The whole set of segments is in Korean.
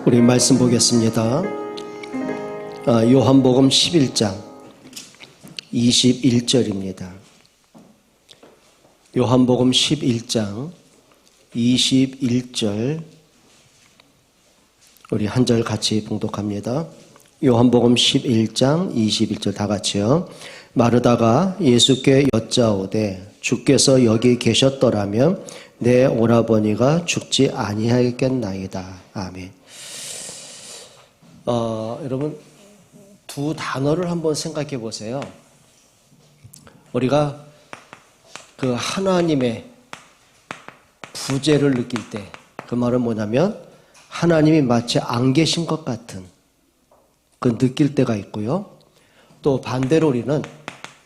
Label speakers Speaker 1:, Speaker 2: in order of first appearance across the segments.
Speaker 1: 우리 말씀 보겠습니다. 요한복음 11장 21절입니다. 요한복음 11장 21절 우리 한 절 같이 봉독합니다. 요한복음 11장 21절 다 같이요. 마르다가 예수께 여짜오되 주께서 여기 계셨더라면 내 오라버니가 죽지 아니하였겠나이다. 아멘. 여러분 두 단어를 한번 생각해 보세요. 우리가 그 하나님의 부재를 느낄 때 그 말은 뭐냐면 하나님이 마치 안 계신 것 같은 그 느낄 때가 있고요. 또 반대로 우리는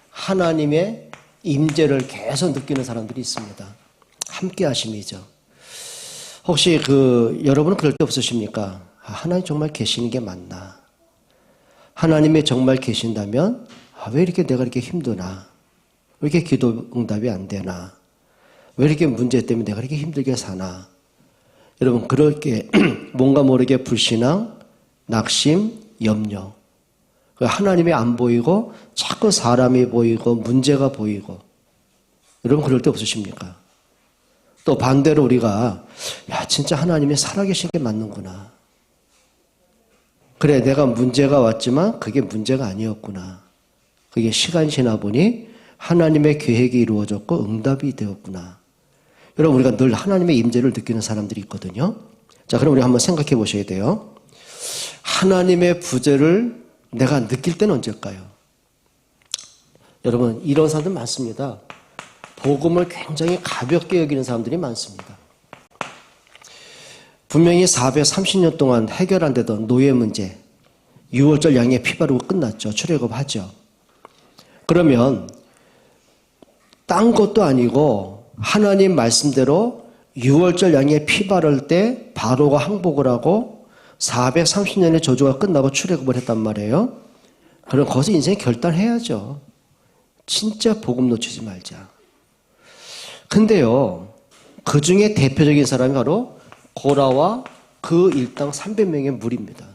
Speaker 1: 하나님의 임재를 계속 느끼는 사람들이 있습니다. 함께 하심이죠. 혹시 여러분은 그럴 때 없으십니까? 하나님 정말 계시는 게 맞나? 하나님이 정말 계신다면 왜 이렇게 내가 이렇게 힘드나? 왜 이렇게 기도 응답이 안 되나? 왜 이렇게 문제 때문에 내가 이렇게 힘들게 사나? 여러분 그렇게 뭔가 모르게 불신앙, 낙심, 염려 하나님이 안 보이고 자꾸 사람이 보이고 문제가 보이고 여러분 그럴 때 없으십니까? 또 반대로 우리가 진짜 하나님이 살아계신 게 맞는구나. 그래 내가 문제가 왔지만 그게 문제가 아니었구나. 그게 시간이 지나 보니 하나님의 계획이 이루어졌고 응답이 되었구나. 여러분 우리가 늘 하나님의 임재를 느끼는 사람들이 있거든요. 자 그럼 우리 한번 생각해 보셔야 돼요. 하나님의 부재를 내가 느낄 때는 언제일까요? 여러분 이런 사람들 많습니다. 복음을 굉장히 가볍게 여기는 사람들이 많습니다. 분명히 430년 동안 해결 안 되던 노예 문제 6월절 양의 피 바르고 끝났죠. 출애굽하죠. 그러면 딴 것도 아니고 하나님 말씀대로 6월절 양의 피 바를 때 바로가 항복을 하고 430년의 저주가 끝나고 출애굽을 했단 말이에요. 그럼 거기서 인생 결단해야죠. 진짜 복음 놓치지 말자. 근데요, 그 중에 대표적인 사람이 바로 고라와 그 일당 300명의 무리입니다.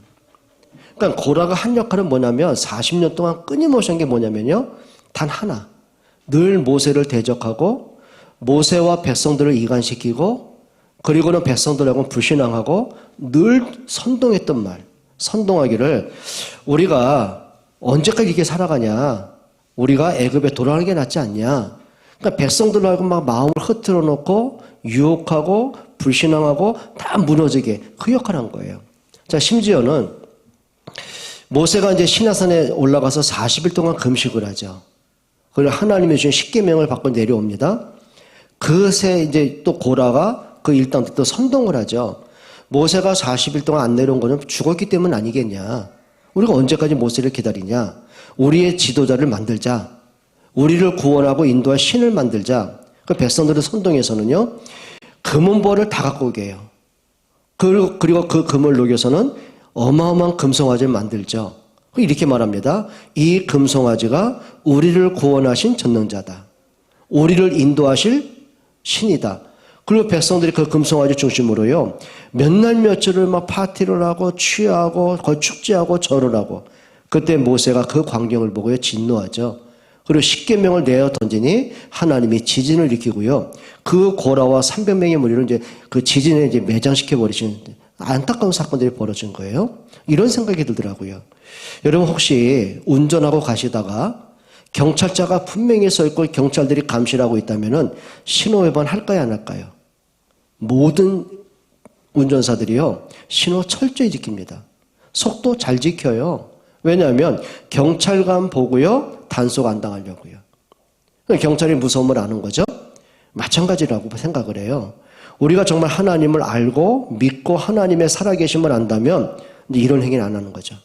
Speaker 1: 그러니까 고라가 한 역할은 뭐냐면 40년 동안 끊임없이 한 게 뭐냐면요. 단 하나. 늘 모세를 대적하고 모세와 백성들을 이간시키고 그리고는 백성들하고는 불신앙하고 늘 선동했던 말. 선동하기를 우리가 언제까지 이렇게 살아가냐. 우리가 애굽에 돌아가는 게 낫지 않냐. 그러니까 백성들하고 막 마음을 흐트러 놓고 유혹하고 불신앙하고 다 무너지게 그 역할을 한 거예요. 자, 심지어는 모세가 이제 시내산에 올라가서 40일 동안 금식을 하죠. 그리고 하나님이 주신 십계명을 받고 내려옵니다. 그새 이제 또 고라가 그 일당들 또 선동을 하죠. 모세가 40일 동안 안 내려온 거는 죽었기 때문 아니겠냐. 우리가 언제까지 모세를 기다리냐. 우리의 지도자를 만들자. 우리를 구원하고 인도할 신을 만들자. 그 백성들의 선동에서는요. 금은보를 다 갖고 오게 해요. 그리고 그 금을 녹여서는 어마어마한 금송아지를 만들죠. 이렇게 말합니다. 이 금송아지가 우리를 구원하신 전능자다. 우리를 인도하실 신이다. 그리고 백성들이 그 금송아지 중심으로요. 몇 날 며칠을 막 파티를 하고 취하고 거의 축제하고 절을 하고 그때 모세가 그 광경을 보고요. 진노하죠. 그리고 십계명을 내어 던지니 하나님이 지진을 일으키고요. 그 고라와 300명의 무리를 이제 그 지진에 이제 매장시켜 버리신 안타까운 사건들이 벌어진 거예요. 이런 생각이 들더라고요. 여러분 혹시 운전하고 가시다가 경찰차가 분명히 서 있고 경찰들이 감시를 하고 있다면은 신호 위반 할까요, 안 할까요? 모든 운전사들이요. 신호 철저히 지킵니다. 속도 잘 지켜요. 왜냐하면 경찰관 보고요. 단속 안 당하려고요. 경찰이 무서움을 아는 거죠. 마찬가지라고 생각을 해요. 우리가 정말 하나님을 알고 믿고 하나님의 살아계심을 안다면 이제 이런 행위는 안 하는 거죠.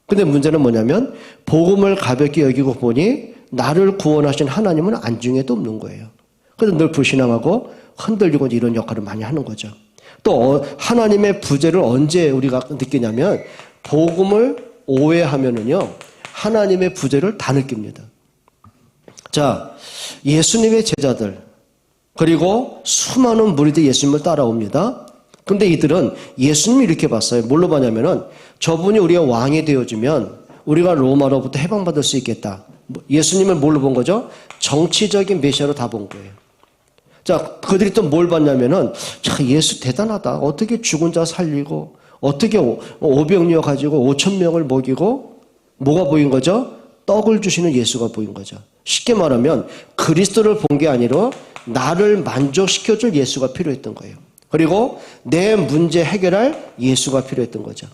Speaker 1: 근데 문제는 뭐냐면 복음을 가볍게 여기고 보니 나를 구원하신 하나님은 안중에도 없는 거예요. 그래서 늘 불신앙하고 흔들리고 이런 역할을 많이 하는 거죠. 또 하나님의 부재를 언제 우리가 느끼냐면 복음을 오해하면은요 하나님의 부재를 다 느낍니다. 자, 예수님의 제자들 그리고 수많은 무리들이 예수님을 따라옵니다. 근데 이들은 예수님을 이렇게 봤어요. 뭘로 봤냐면은 저분이 우리가 왕이 되어주면 우리가 로마로부터 해방받을 수 있겠다. 예수님을 뭘로 본 거죠? 정치적인 메시아로 다 본 거예요. 자, 그들이 또 뭘 봤냐면은, 자, 예수 대단하다. 어떻게 죽은 자 살리고, 어떻게 오병이어 가지고 5,000명을 먹이고, 뭐가 보인 거죠? 떡을 주시는 예수가 보인 거죠. 쉽게 말하면 그리스도를 본 게 아니라 나를 만족시켜줄 예수가 필요했던 거예요. 그리고 내 문제 해결할 예수가 필요했던 거죠.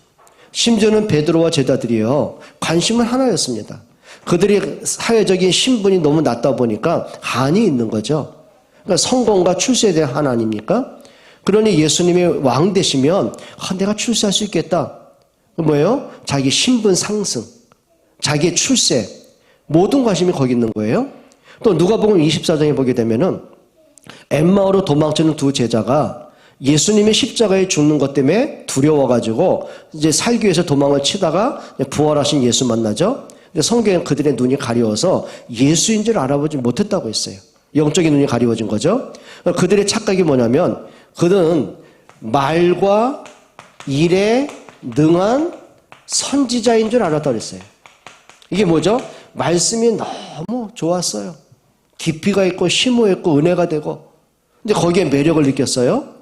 Speaker 1: 심지어는 베드로와 제자들이요, 관심은 하나였습니다. 그들이 사회적인 신분이 너무 낮다 보니까 한이 있는 거죠. 그러니까 성공과 출세에 대한 한 아닙니까? 그러니 예수님이 왕 되시면 내가 출세할 수 있겠다. 뭐예요? 자기 신분 상승, 자기의 출세, 모든 관심이 거기 있는 거예요. 또 누가복음 24장에 보게 되면은 엠마오로 도망치는 두 제자가 예수님이 십자가에 죽는 것 때문에 두려워가지고 이제 살기 위해서 도망을 치다가 부활하신 예수 만나죠. 성경에 그들의 눈이 가려워서 예수인 줄 알아보지 못했다고 했어요. 영적인 눈이 가리워진 거죠. 그들의 착각이 뭐냐면 그들은 말과 일에 능한 선지자인 줄 알았다고 했어요. 이게 뭐죠? 말씀이 너무 좋았어요. 깊이가 있고 심오했고 은혜가 되고, 근데 거기에 매력을 느꼈어요.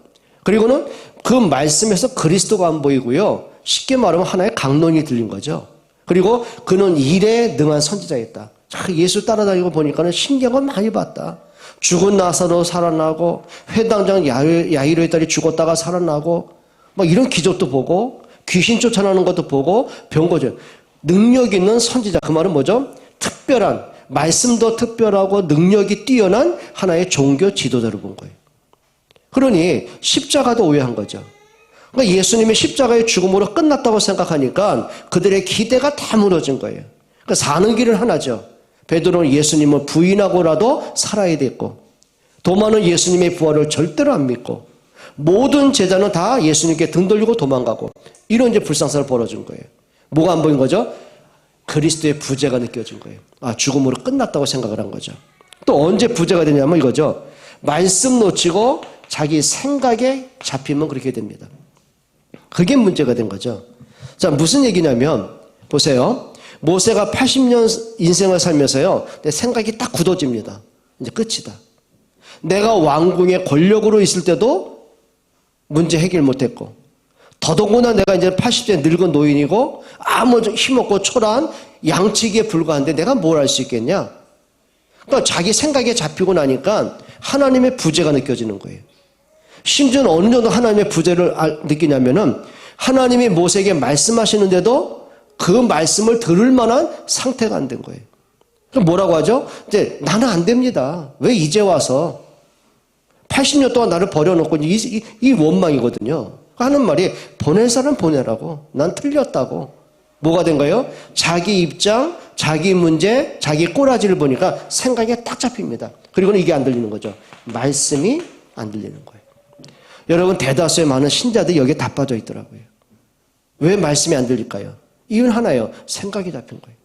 Speaker 1: 그리고는 그 말씀에서 그리스도가 안 보이고요, 쉽게 말하면 하나의 강론이 들린 거죠. 그리고 그는 일에 능한 선지자였다. 예수 따라다니고 보니까는 신기한 건 많이 봤다. 죽은 나사로 살아나고, 회당장 야이로의 딸이 죽었다가 살아나고, 막 이런 기적도 보고, 귀신 쫓아나는 것도 보고, 병거죠. 능력 있는 선지자. 그 말은 뭐죠? 특별한, 말씀도 특별하고 능력이 뛰어난 하나의 종교 지도자를 본 거예요. 그러니 십자가도 오해한 거죠. 그러니까 예수님의 십자가의 죽음으로 끝났다고 생각하니까 그들의 기대가 다 무너진 거예요. 그러니까 사는 길은 하나죠. 베드로는 예수님을 부인하고라도 살아야 됐고, 도마는 예수님의 부활을 절대로 안 믿고, 모든 제자는 다 예수님께 등 돌리고 도망가고, 이런 이제 불상사를 벌어진 거예요. 뭐가 안 보인 거죠? 그리스도의 부재가 느껴진 거예요. 죽음으로 끝났다고 생각을 한 거죠. 또 언제 부재가 되냐면 이거죠. 말씀 놓치고 자기 생각에 잡히면 그렇게 됩니다. 그게 문제가 된 거죠. 자, 무슨 얘기냐면 보세요. 모세가 80년 인생을 살면서요, 내 생각이 딱 굳어집니다. 이제 끝이다. 내가 왕궁의 권력으로 있을 때도 문제 해결 못했고, 더더구나 내가 이제 80세 늙은 노인이고 아무 힘없고 초라한 양치기에 불과한데 내가 뭘 할 수 있겠냐? 그러니까 자기 생각에 잡히고 나니까 하나님의 부재가 느껴지는 거예요. 심지어는 어느 정도 하나님의 부재를 느끼냐면은 하나님이 모세에게 말씀하시는데도 그 말씀을 들을 만한 상태가 안 된 거예요. 그럼 뭐라고 하죠? 이제 나는 안 됩니다. 왜 이제 와서 80년 동안 나를 버려놓고 이 원망이거든요. 하는 말이 보낼 사람 보내라고. 난 틀렸다고. 뭐가 된 거예요? 자기 입장, 자기 문제, 자기 꼬라지를 보니까 생각에 딱 잡힙니다. 그리고는 이게 안 들리는 거죠. 말씀이 안 들리는 거예요. 여러분, 대다수의 많은 신자들이 여기에 다 빠져 있더라고요. 왜 말씀이 안 들릴까요? 이유는 하나예요. 생각이 잡힌 거예요.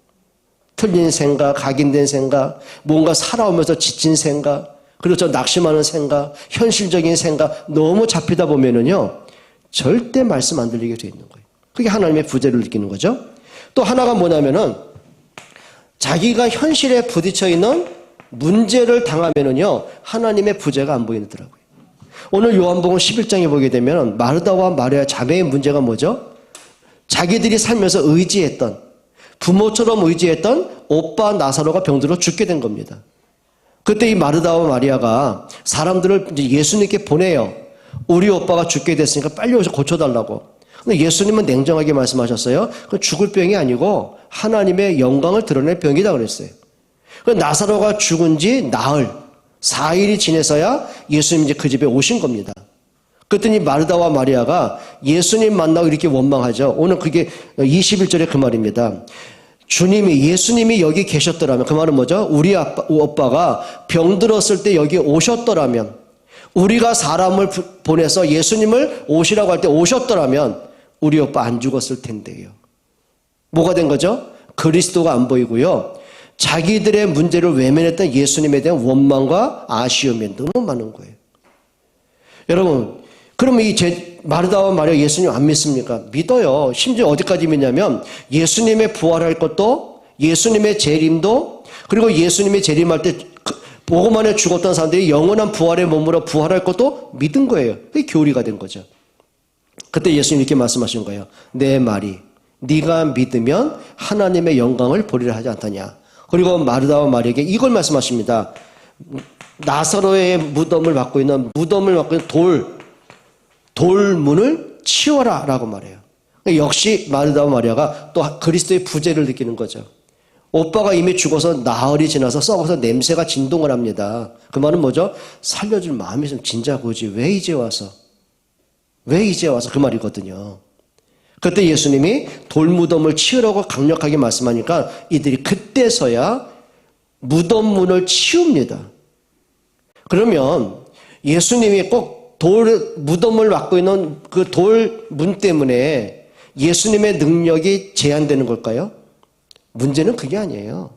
Speaker 1: 틀린 생각, 각인된 생각, 뭔가 살아오면서 지친 생각, 그리고 저 낙심하는 생각, 현실적인 생각 너무 잡히다 보면은요, 절대 말씀 안 들리게 돼 있는 거예요. 그게 하나님의 부재를 느끼는 거죠. 또 하나가 뭐냐면은 자기가 현실에 부딪혀 있는 문제를 당하면은요, 하나님의 부재가 안 보이더라고요. 오늘 요한복음 11장에 보게 되면 마르다와 마리아 자매의 문제가 뭐죠? 자기들이 살면서 의지했던, 부모처럼 의지했던 오빠 나사로가 병들어 죽게 된 겁니다. 그때 이 마르다와 마리아가 사람들을 이제 예수님께 보내요. 우리 오빠가 죽게 됐으니까 빨리 오셔서 고쳐달라고. 근데 예수님은 냉정하게 말씀하셨어요. 그건 죽을 병이 아니고 하나님의 영광을 드러낼 병이다 그랬어요. 나사로가 죽은 지 나흘, 4일이 지내서야 예수님이 이제 그 집에 오신 겁니다. 그랬더니 마르다와 마리아가 예수님 만나고 이렇게 원망하죠. 오늘 그게 21절에 그 말입니다. 예수님이 여기 계셨더라면, 그 말은 뭐죠? 우리 오빠가 병들었을 때 여기 오셨더라면, 우리가 사람을 보내서 예수님을 오시라고 할 때 오셨더라면 우리 오빠 안 죽었을 텐데요. 뭐가 된 거죠? 그리스도가 안 보이고요, 자기들의 문제를 외면했던 예수님에 대한 원망과 아쉬움이 너무 많은 거예요. 여러분, 그러면 이 마르다와 마리아 예수님 안 믿습니까? 믿어요. 심지어 어디까지 믿냐면 예수님의 부활할 것도, 예수님의 재림도, 그리고 예수님의 재림할 때 복음 안에 죽었던 사람들이 영원한 부활의 몸으로 부활할 것도 믿은 거예요. 그게 교리가 된 거죠. 그때 예수님 이렇게 말씀하신 거예요. 내 말이 네가 믿으면 하나님의 영광을 보리라 하지 않더냐. 그리고 마르다와 마리아에게 이걸 말씀하십니다. 나사로의 무덤을 맡고 있는 돌문을 치워라 라고 말해요. 역시 마르다와 마리아가 또 그리스도의 부재를 느끼는 거죠. 오빠가 이미 죽어서 나흘이 지나서 썩어서 냄새가 진동을 합니다. 그 말은 뭐죠? 살려줄 마음이 좀 진짜고지 왜 이제 와서 그 말이거든요. 그때 예수님이 돌무덤을 치우라고 강력하게 말씀하니까 이들이 그때서야 무덤 문을 치웁니다. 그러면 예수님이 꼭 무덤을 맡고 있는 그 돌문 때문에 예수님의 능력이 제한되는 걸까요? 문제는 그게 아니에요.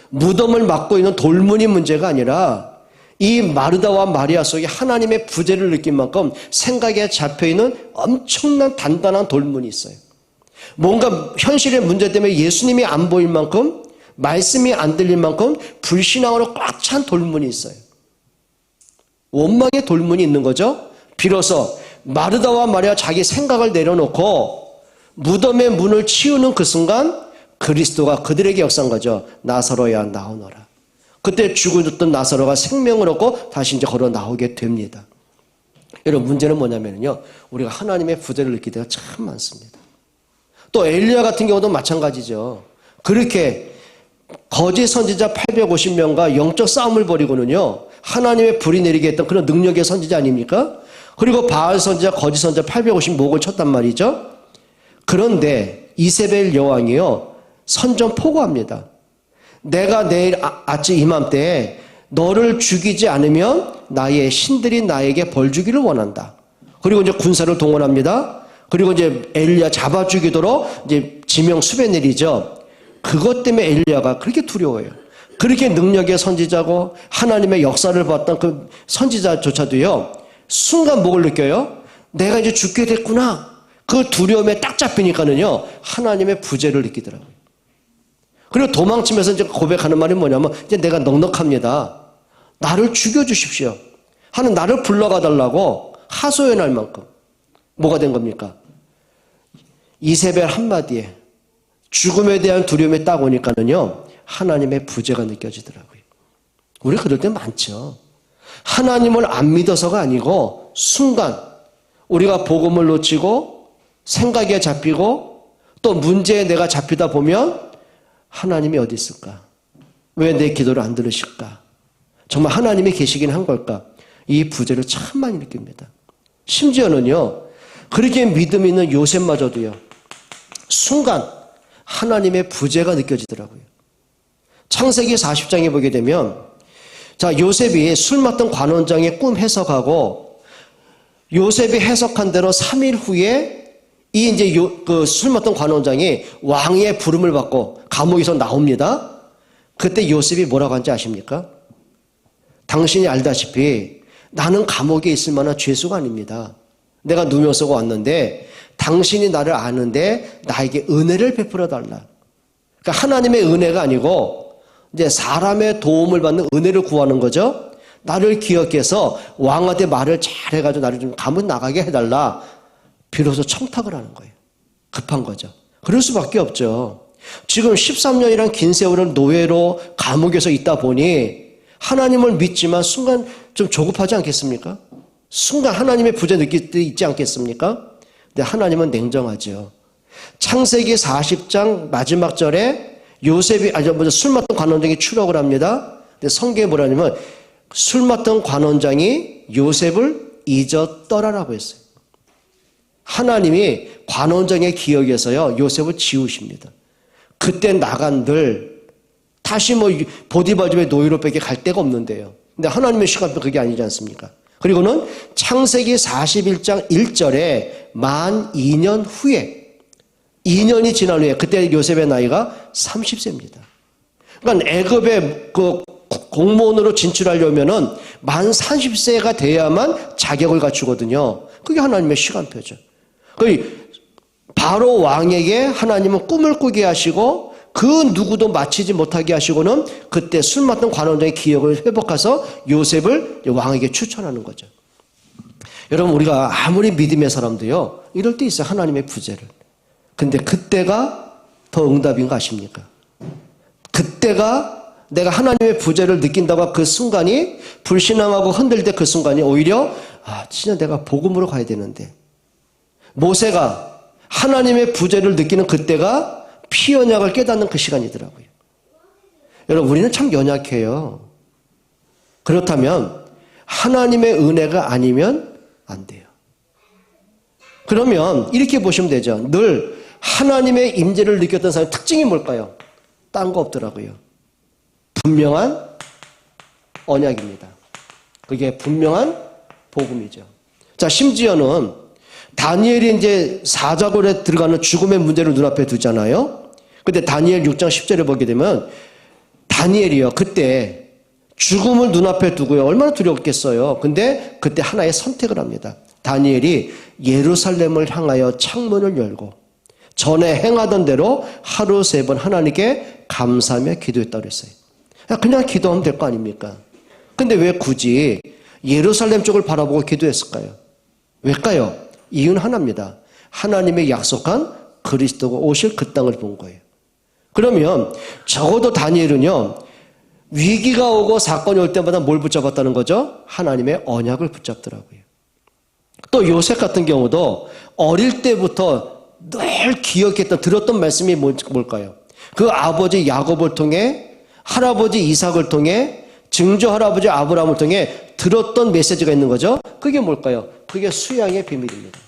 Speaker 1: 무덤을 맡고 있는 돌문이 문제가 아니라 이 마르다와 마리아 속에 하나님의 부재를 느낀 만큼 생각에 잡혀있는 엄청난 단단한 돌문이 있어요. 뭔가 현실의 문제 때문에 예수님이 안 보일 만큼, 말씀이 안 들릴 만큼 불신앙으로 꽉 찬 돌문이 있어요. 원망의 돌문이 있는 거죠. 비로소 마르다와 마리아 자기 생각을 내려놓고 무덤의 문을 치우는 그 순간 그리스도가 그들에게 역사한 거죠. 나사로야 나오너라. 그때 죽어졌던 나사로가 생명을 얻고 다시 이제 걸어 나오게 됩니다. 여러분 문제는 뭐냐면요. 우리가 하나님의 부재를 느낄 때가 참 많습니다. 또 엘리야 같은 경우도 마찬가지죠. 그렇게 거짓 선지자 850명과 영적 싸움을 벌이고는요. 하나님의 불이 내리게 했던 그런 능력의 선지자 아닙니까? 그리고 바알 선지자, 거짓 선지자 850 목을 쳤단 말이죠. 그런데 이세벨 여왕이요. 선전포고합니다. 내가 내일 아침 이맘때에 너를 죽이지 않으면 나의 신들이 나에게 벌 주기를 원한다. 그리고 이제 군사를 동원합니다. 그리고 이제 엘리야 잡아 죽이도록 이제 지명 수배 내리죠. 그것 때문에 엘리야가 그렇게 두려워요. 그렇게 능력의 선지자고 하나님의 역사를 봤던 그 선지자조차도요. 순간 뭐를 느껴요? 내가 이제 죽게 됐구나. 그 두려움에 딱 잡히니까는요. 하나님의 부재를 느끼더라고요. 그리고 도망치면서 이제 고백하는 말이 뭐냐면 이제 내가 넉넉합니다. 나를 죽여주십시오. 하는 나를 불러가 달라고 하소연할 만큼 뭐가 된 겁니까? 이세벨 한마디에 죽음에 대한 두려움이 딱 오니까는요. 하나님의 부재가 느껴지더라고요. 우리 그럴 때 많죠. 하나님을 안 믿어서가 아니고 순간 우리가 복음을 놓치고 생각에 잡히고 또 문제에 내가 잡히다 보면 하나님이 어디 있을까? 왜 내 기도를 안 들으실까? 정말 하나님이 계시긴 한 걸까? 이 부재를 참 많이 느낍니다. 심지어는요. 그렇게 믿음 있는 요셉마저도요. 순간 하나님의 부재가 느껴지더라고요. 창세기 40장에 보게 되면 자 요셉이 술 맡던 관원장의 꿈 해석하고 요셉이 해석한 대로 3일 후에 이 이제 그 술 맡던 관원장이 왕의 부름을 받고 감옥에서 나옵니다. 그때 요셉이 뭐라고 한지 아십니까? 당신이 알다시피 나는 감옥에 있을 만한 죄수가 아닙니다. 내가 누명 쓰고 왔는데 당신이 나를 아는데 나에게 은혜를 베풀어 달라. 그러니까 하나님의 은혜가 아니고 이제 사람의 도움을 받는 은혜를 구하는 거죠. 나를 기억해서 왕한테 말을 잘해가지고 나를 좀 감옥 나가게 해달라. 비로소 청탁을 하는 거예요. 급한 거죠. 그럴 수밖에 없죠. 지금 13년이란 긴 세월을 노예로 감옥에서 있다 보니 하나님을 믿지만 순간 좀 조급하지 않겠습니까? 순간 하나님의 부재 느낄 때 있지 않겠습니까? 근데 하나님은 냉정하죠. 창세기 40장 마지막 절에 요셉이 술 맡던 관원장이 추락을 합니다. 근데 성경에 뭐라냐면 술 맡던 관원장이 요셉을 잊었더라라고 했어요. 하나님이 관원장의 기억에서요 요셉을 지우십니다. 그때 나간들 다시 뭐 보디발 집에 노예로밖에 갈 데가 없는데요. 근데 하나님의 시간도 그게 아니지 않습니까? 그리고는 창세기 41장 1절에 만 2년 후에 2년이 지난 후에 그때 요셉의 나이가 30세입니다. 그러니까 애굽의 그 공무원으로 진출하려면은 만 30세가 돼야만 자격을 갖추거든요. 그게 하나님의 시간표죠. 바로 왕에게 하나님은 꿈을 꾸게 하시고 그 누구도 맞히지 못하게 하시고는 그때 술 맡은 관원장의 기억을 회복해서 요셉을 왕에게 추천하는 거죠. 여러분, 우리가 아무리 믿음의 사람도요, 이럴 때 있어요. 하나님의 부재를. 근데 그때가 더 응답인 거 아십니까? 그때가 내가 하나님의 부재를 느낀다고 그 순간이 불신앙하고 흔들 때 그 순간이 오히려 진짜 내가 복음으로 가야 되는데, 모세가 하나님의 부재를 느끼는 그때가 피 언약을 깨닫는 그 시간이더라고요. 여러분, 우리는 참 연약해요. 그렇다면 하나님의 은혜가 아니면 안 돼요. 그러면 이렇게 보시면 되죠. 늘 하나님의 임재를 느꼈던 사람의 특징이 뭘까요? 딴 거 없더라고요. 분명한 언약입니다. 그게 분명한 복음이죠. 자, 심지어는 다니엘이 이제 사자굴에 들어가는 죽음의 문제를 눈앞에 두잖아요. 근데 다니엘 6장 10절에 보게 되면 다니엘이요, 그때 죽음을 눈앞에 두고요, 얼마나 두려웠겠어요. 근데 그때 하나의 선택을 합니다. 다니엘이 예루살렘을 향하여 창문을 열고 전에 행하던 대로 하루 3번 하나님께 감사하며 기도했다고 그랬어요. 그냥 기도하면 될 거 아닙니까? 근데 왜 굳이 예루살렘 쪽을 바라보고 기도했을까요? 왜일까요? 이유는 하나입니다. 하나님의 약속한 그리스도가 오실 그 땅을 본 거예요. 그러면 적어도 다니엘은요, 위기가 오고 사건이 올 때마다 뭘 붙잡았다는 거죠? 하나님의 언약을 붙잡더라고요. 또 요셉 같은 경우도 어릴 때부터 늘 기억했던, 들었던 말씀이 뭘까요? 그 아버지 야곱을 통해, 할아버지 이삭을 통해, 증조 할아버지 아브라함을 통해 들었던 메시지가 있는 거죠. 그게 뭘까요? 그게 수양의 비밀입니다.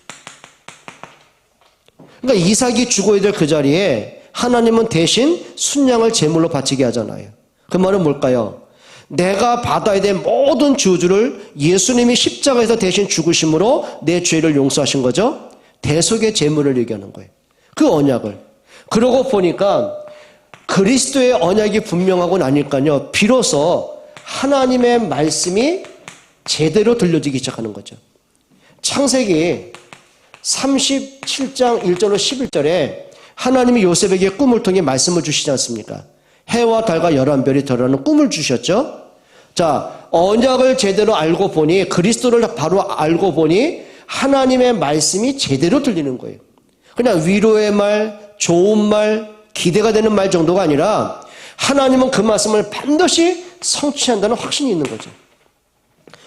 Speaker 1: 그러니까 이삭이 죽어야 될 그 자리에 하나님은 대신 순양을 제물로 바치게 하잖아요. 그 말은 뭘까요? 내가 받아야 될 모든 저주를 예수님이 십자가에서 대신 죽으심으로 내 죄를 용서하신 거죠. 대속의 제물을 얘기하는 거예요. 그 언약을. 그러고 보니까 그리스도의 언약이 분명하고 나니까요, 비로소 하나님의 말씀이 제대로 들려지기 시작하는 거죠. 창세기 37장 1절로 11절에 하나님이 요셉에게 꿈을 통해 말씀을 주시지 않습니까? 해와 달과 11별이 들어라는 꿈을 주셨죠. 자, 언약을 제대로 알고 보니, 그리스도를 바로 알고 보니 하나님의 말씀이 제대로 들리는 거예요. 그냥 위로의 말, 좋은 말, 기대가 되는 말 정도가 아니라 하나님은 그 말씀을 반드시 성취한다는 확신이 있는 거죠.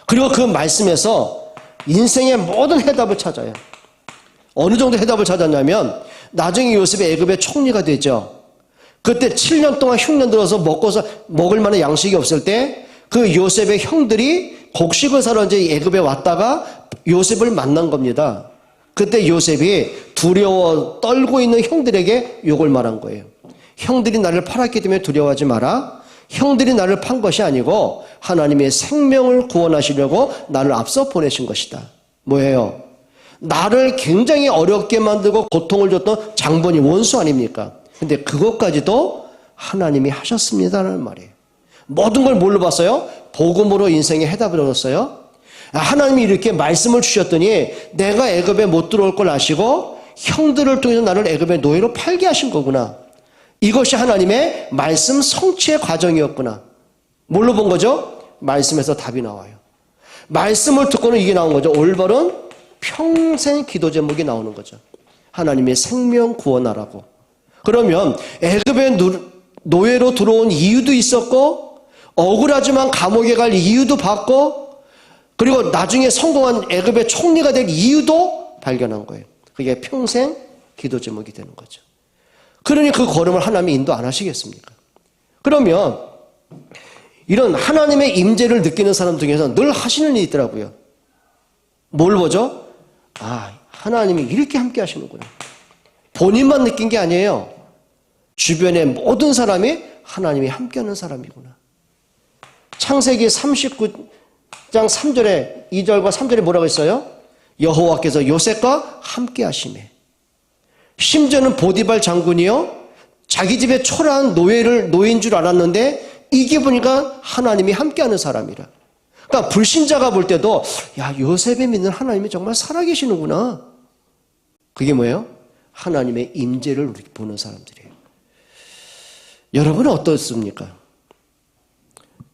Speaker 1: 그리고 그 말씀에서 인생의 모든 해답을 찾아요. 어느 정도 해답을 찾았냐면 나중에 요셉이 애굽의 총리가 되죠. 그때 7년 동안 흉년 들어서 먹을 만한 양식이 없을 때 그 요셉의 형들이 곡식을 사러 이제 애굽에 왔다가 요셉을 만난 겁니다. 그때 요셉이 두려워 떨고 있는 형들에게 욕을 말한 거예요. 형들이 나를 팔았기 때문에 두려워하지 마라. 형들이 나를 판 것이 아니고 하나님의 생명을 구원하시려고 나를 앞서 보내신 것이다. 뭐예요? 나를 굉장히 어렵게 만들고 고통을 줬던 장본이 원수 아닙니까? 근데 그것까지도 하나님이 하셨습니다라는 말이에요. 모든 걸 뭘로 봤어요? 복음으로 인생의 해답을 얻었어요. 하나님이 이렇게 말씀을 주셨더니 내가 애굽에 못 들어올 걸 아시고 형들을 통해서 나를 애굽의 노예로 팔게 하신 거구나. 이것이 하나님의 말씀 성취의 과정이었구나. 뭘로 본 거죠? 말씀에서 답이 나와요. 말씀을 듣고는 이게 나온 거죠. 올바른 평생 기도 제목이 나오는 거죠. 하나님의 생명 구원하라고. 그러면 애굽의 노예로 들어온 이유도 있었고, 억울하지만 감옥에 갈 이유도 봤고, 그리고 나중에 성공한 애굽의 총리가 될 이유도 발견한 거예요. 그게 평생 기도 제목이 되는 거죠. 그러니 그 걸음을 하나님이 인도 안 하시겠습니까? 그러면 이런 하나님의 임재를 느끼는 사람 중에서 늘 하시는 일이 있더라고요. 뭘 보죠? 하나님이 이렇게 함께 하시는구나. 본인만 느낀 게 아니에요. 주변의 모든 사람이 하나님이 함께하는 사람이구나. 창세기 39장 3절에 2절과 3절에 뭐라고 했어요? 여호와께서 요셉과 함께 하시매. 심지어는 보디발 장군이요, 자기 집에 초라한 노인 줄 알았는데 이게 보니까 하나님이 함께하는 사람이라. 그러니까 불신자가 볼 때도 야, 요셉이 믿는 하나님이 정말 살아계시는구나. 그게 뭐예요? 하나님의 임재를 보는 사람들이에요. 여러분은 어떻습니까?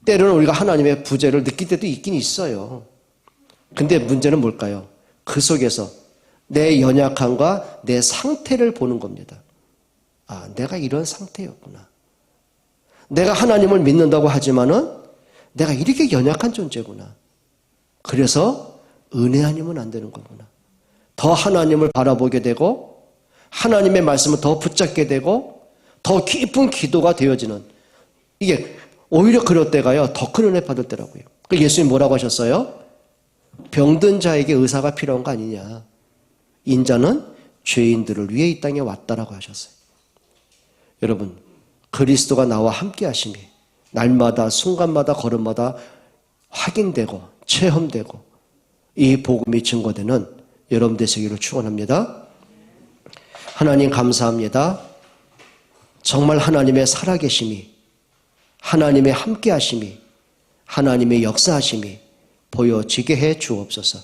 Speaker 1: 때로는 우리가 하나님의 부재를 느낄 때도 있긴 있어요. 근데 문제는 뭘까요? 그 속에서 내 연약함과 내 상태를 보는 겁니다. 아, 내가 이런 상태였구나. 내가 하나님을 믿는다고 하지만은 내가 이렇게 연약한 존재구나. 그래서 은혜 아니면 안 되는 거구나. 더 하나님을 바라보게 되고 하나님의 말씀을 더 붙잡게 되고 더 깊은 기도가 되어지는, 이게 오히려 그럴 때가요 더 큰 은혜 받을 때라고요. 그 예수님 뭐라고 하셨어요? 병든 자에게 의사가 필요한 거 아니냐. 인자는 죄인들을 위해 이 땅에 왔다라고 하셨어요. 여러분, 그리스도가 나와 함께 하심이 날마다 순간마다 걸음마다 확인되고 체험되고 이 복음이 증거되는 여러분 되시기를 축원합니다. 하나님 감사합니다. 정말 하나님의 살아계심이, 하나님의 함께하심이, 하나님의 역사하심이 보여지게 해 주옵소서.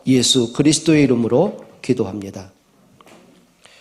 Speaker 1: 예수 그리스도의 이름으로 기도합니다.